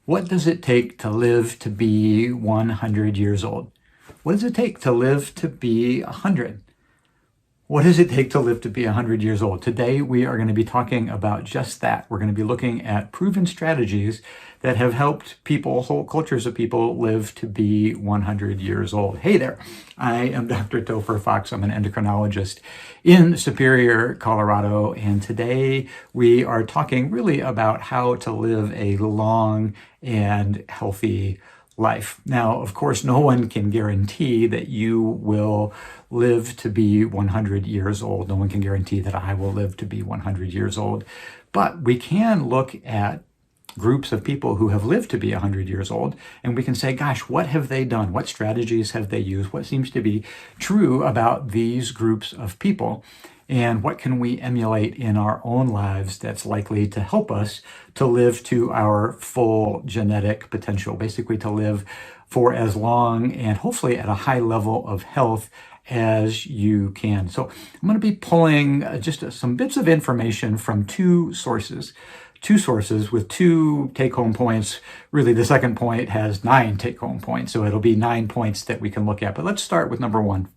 What does it take to live to be 100 years old? What does it take to live to be 100? What does it take to live to be 100 years old? Today, we are going to be talking about just that. We're going to be looking at proven strategies that have helped people, whole cultures of people, live to be 100 years old. Hey there, I am Dr. Topher Fox. I'm an endocrinologist in Superior, Colorado, and today we are talking really about how to live a long and healthy life. Now, of course, no one can guarantee that you will live to be 100 years old. No one can guarantee that I will live to be 100 years old. But we can look at groups of people who have lived to be 100 years old, and we can say, gosh, what have they done? What strategies have they used? What seems to be true about these groups of people? And what can we emulate in our own lives that's likely to help us to live to our full genetic potential, basically to live for as long and hopefully at a high level of health as you can. So I'm going to be pulling just some bits of information from two sources with two take-home points. Really, the second point has 9 take-home points, so it'll be 9 points that we can look at. But let's start with number one.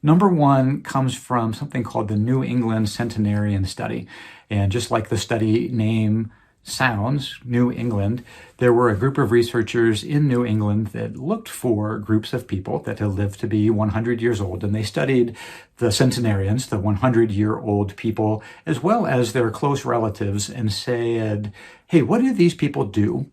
Number one comes from something called the New England Centenarian study. And just like the study name sounds, New England, there were a group of researchers in New England that looked for groups of people that had lived to be 100 years old. And they studied the centenarians, the 100-year-old people, as well as their close relatives, and said, hey, what do these people do?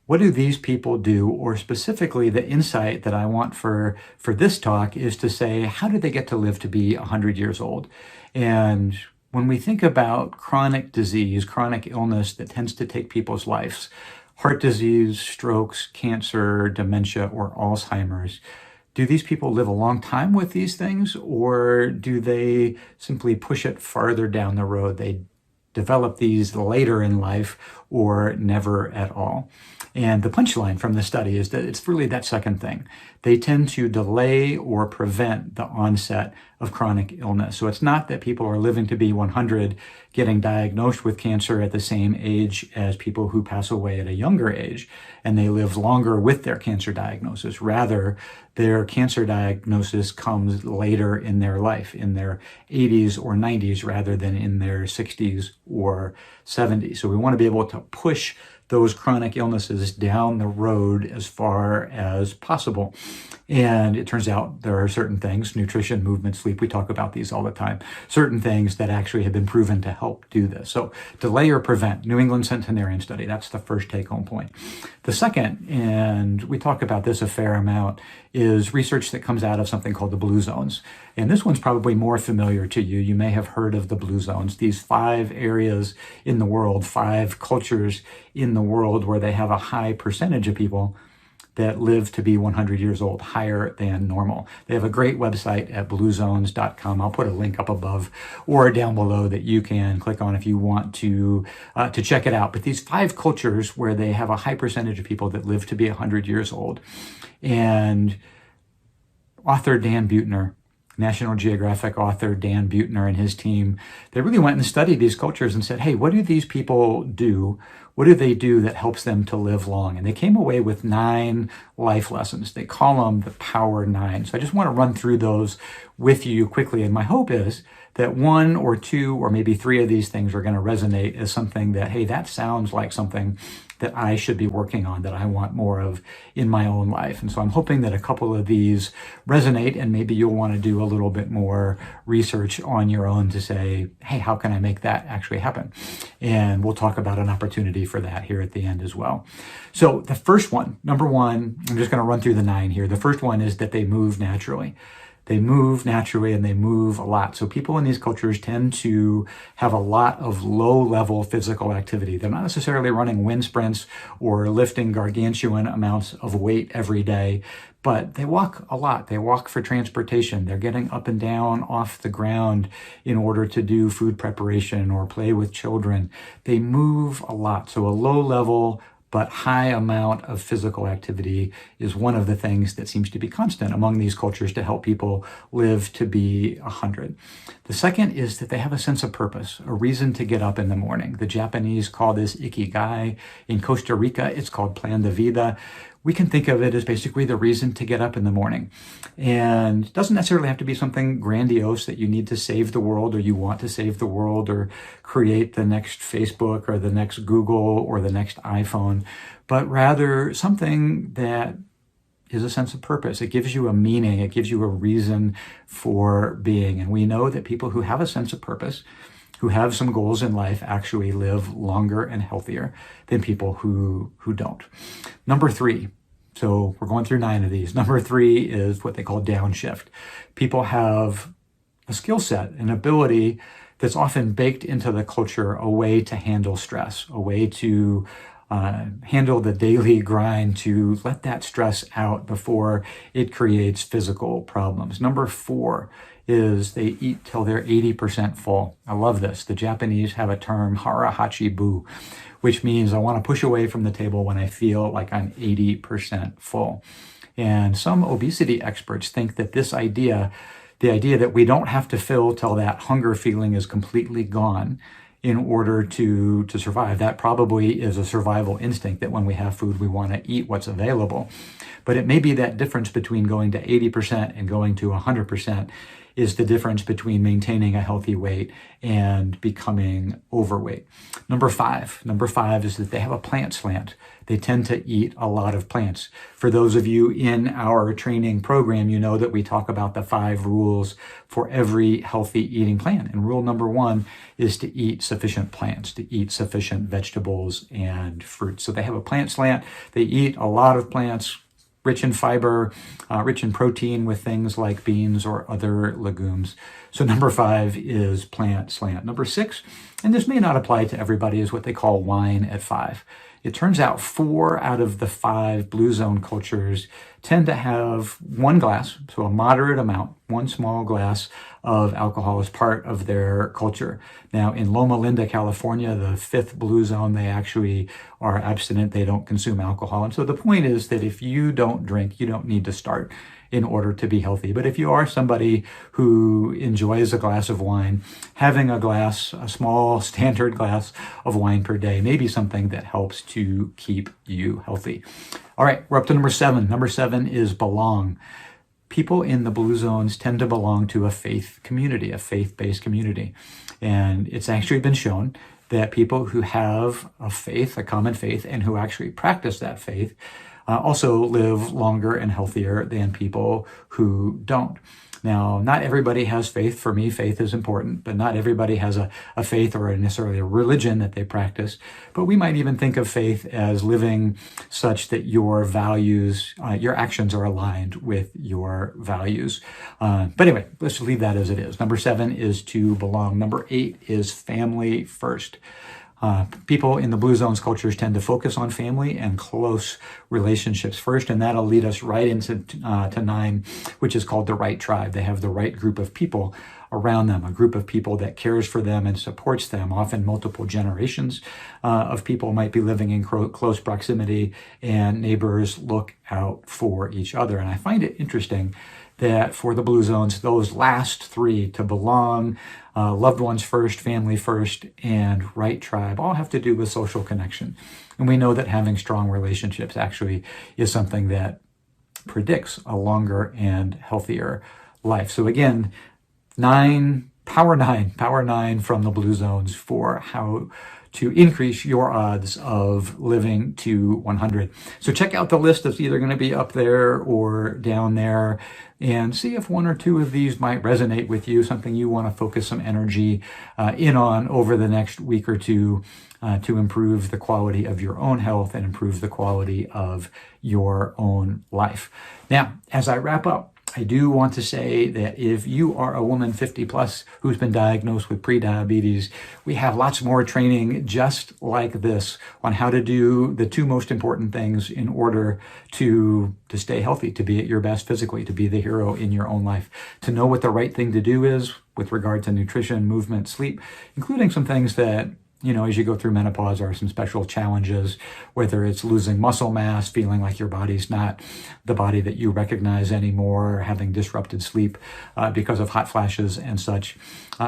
What do these people do? Or specifically, the insight that I want for this talk is to say, how did they get to live to be 100 years old? And when we think about chronic disease, chronic illness that tends to take people's lives, heart disease, strokes, cancer, dementia, or Alzheimer's, do these people live a long time with these things, or do they simply push it farther down the road? They develop these later in life or never at all. And the punchline from the study is that it's really that second thing. They tend to delay or prevent the onset of chronic illness. So it's not that people are living to be 100, getting diagnosed with cancer at the same age as people who pass away at a younger age, and they live longer with their cancer diagnosis. Rather, their cancer diagnosis comes later in their life, in their 80s or 90s, rather than in their 60s or 70s. So we want to be able to push those chronic illnesses down the road as far as possible. And it turns out there are certain things, nutrition, movement, sleep, we talk about these all the time, certain things that actually have been proven to help do this. So delay or prevent, New England Centenarian study, that's the first take-home point. The second, and we talk about this a fair amount, is research that comes out of something called the blue zones. And this one's probably more familiar to you. You may have heard of the blue zones, these 5 areas in the world, 5 cultures in the world where they have a high percentage of people that live to be 100 years old, higher than normal. They have a great website at bluezones.com. I'll put a link up above or down below that you can click on if you want to check it out. But these 5 cultures where they have a high percentage of people that live to be 100 years old. And author Dan Buettner, National Geographic author Dan Buettner and his team, they really went and studied these cultures and said, hey, what do these people do? What do they do that helps them to live long? And they came away with 9 life lessons. They call them the Power 9. So I just want to run through those with you quickly. And my hope is that 1 or 2 or maybe 3 of these things are going to resonate as something that, hey, that sounds like something that I should be working on, that I want more of in my own life. And so I'm hoping that a couple of these resonate, and maybe you'll want to do a little bit more research on your own to say, hey, how can I make that actually happen? And we'll talk about an opportunity for that here at the end as well. So the first one, number 1, I'm just going to run through the 9 here. The first one is that they move naturally. They move naturally and they move a lot. So people in these cultures tend to have a lot of low-level physical activity. They're not necessarily running wind sprints or lifting gargantuan amounts of weight every day, but they walk a lot. They walk for transportation. They're getting up and down off the ground in order to do food preparation or play with children. They move a lot. So a low-level but high amount of physical activity is one of the things that seems to be constant among these cultures to help people live to be 100. The second is that they have a sense of purpose, a reason to get up in the morning. The Japanese call this ikigai. In Costa Rica, it's called plan de vida. We can think of it as basically the reason to get up in the morning. And it doesn't necessarily have to be something grandiose that you need to save the world or you want to save the world or create the next Facebook or the next Google or the next iPhone, but rather something that is a sense of purpose. It gives you a meaning. It gives you a reason for being. And we know that people who have a sense of purpose, who have some goals in life, actually live longer and healthier than people who don't. Number 3, so we're going through 9 of these. Number 3 is what they call downshift. People have a skill set, an ability that's often baked into the culture, a way to handle stress, a way to handle the daily grind, to let that stress out before it creates physical problems. Number 4 is they eat till they're 80% full. I love this. The Japanese have a term, hara hachi bu, which means I want to push away from the table when I feel like I'm 80% full. And some obesity experts think that this idea, the idea that we don't have to fill till that hunger feeling is completely gone in order to survive. That probably is a survival instinct, that when we have food, we want to eat what's available. But it may be that difference between going to 80% and going to 100% is the difference between maintaining a healthy weight and becoming overweight. Number five is that they have a plant slant. They tend to eat a lot of plants. For those of you in our training program, you know that we talk about the 5 rules for every healthy eating plan. And rule number 1 is to eat sufficient plants, to eat sufficient vegetables and fruits. So they have a plant slant. They eat a lot of plants, rich in fiber, rich in protein with things like beans or other legumes. So number 5 is plant slant. Number 6, and this may not apply to everybody, is what they call wine at 5. It turns out 4 out of the 5 blue zone cultures tend to have 1 glass, so a moderate amount, 1 small glass of alcohol as part of their culture. Now, in Loma Linda, California, the 5th blue zone, they actually are abstinent. They don't consume alcohol. And so the point is that if you don't drink, you don't need to start in order to be healthy. But if you are somebody who enjoys a glass of wine, having a glass, a small standard glass of wine per day may be something that helps to keep you healthy. All right, we're up to number 7. Number 7 is belong. People in the blue zones tend to belong to a faith community, a faith-based community. And it's actually been shown that people who have a faith, a common faith, and who actually practice that faith also live longer and healthier than people who don't. Now, not everybody has faith. For me, faith is important, but not everybody has a faith or necessarily a religion that they practice. But we might even think of faith as living such that your values, your actions are aligned with your values. But anyway, let's leave that as it is. Number 7 is to belong. Number 8 is family first. People in the blue zones cultures tend to focus on family and close relationships first, and that'll lead us right into to 9, which is called the right tribe. They have the right group of people around them, a group of people that cares for them and supports them. Often multiple generations of people might be living in close proximity, and neighbors look out for each other. And I find it interesting that for the blue zones, those last 3, to belong, loved ones first, family first, and right tribe, all have to do with social connection. And we know that having strong relationships actually is something that predicts a longer and healthier life. So again, power nine from the blue zones for how to increase your odds of living to 100. So check out the list that's either going to be up there or down there, and see if 1 or 2 of these might resonate with you, something you want to focus some energy in on over the next week or 2 to improve the quality of your own health and improve the quality of your own life. Now, as I wrap up, I do want to say that if you are a woman 50 plus who's been diagnosed with prediabetes, we have lots more training just like this on how to do the 2 most important things in order to stay healthy, to be at your best physically, to be the hero in your own life, to know what the right thing to do is with regard to nutrition, movement, sleep, including some things that as you go through menopause, there are some special challenges, whether it's losing muscle mass, feeling like your body's not the body that you recognize anymore, having disrupted sleep because of hot flashes and such.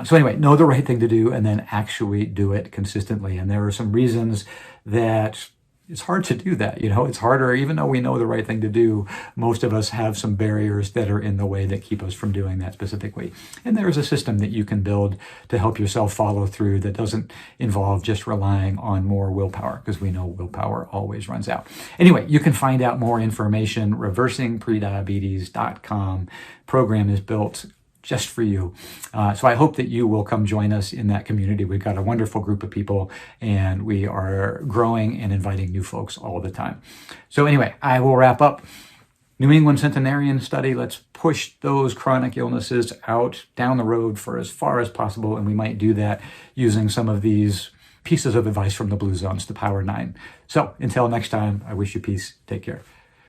So anyway, know the right thing to do and then actually do it consistently. And there are some reasons that it's hard to do that. It's harder, even though we know the right thing to do. Most of us have some barriers that are in the way that keep us from doing that specifically. And there's a system that you can build to help yourself follow through that doesn't involve just relying on more willpower, because we know willpower always runs out. Anyway, you can find out more information, reversingprediabetes.com. Program is built just for you. So I hope that you will come join us in that community. We've got a wonderful group of people, and we are growing and inviting new folks all the time. So anyway, I will wrap up. New England Centenarian study, let's push those chronic illnesses out down the road for as far as possible, and we might do that using some of these pieces of advice from the Blue Zones, the Power 9. So until next time, I wish you peace. Take care.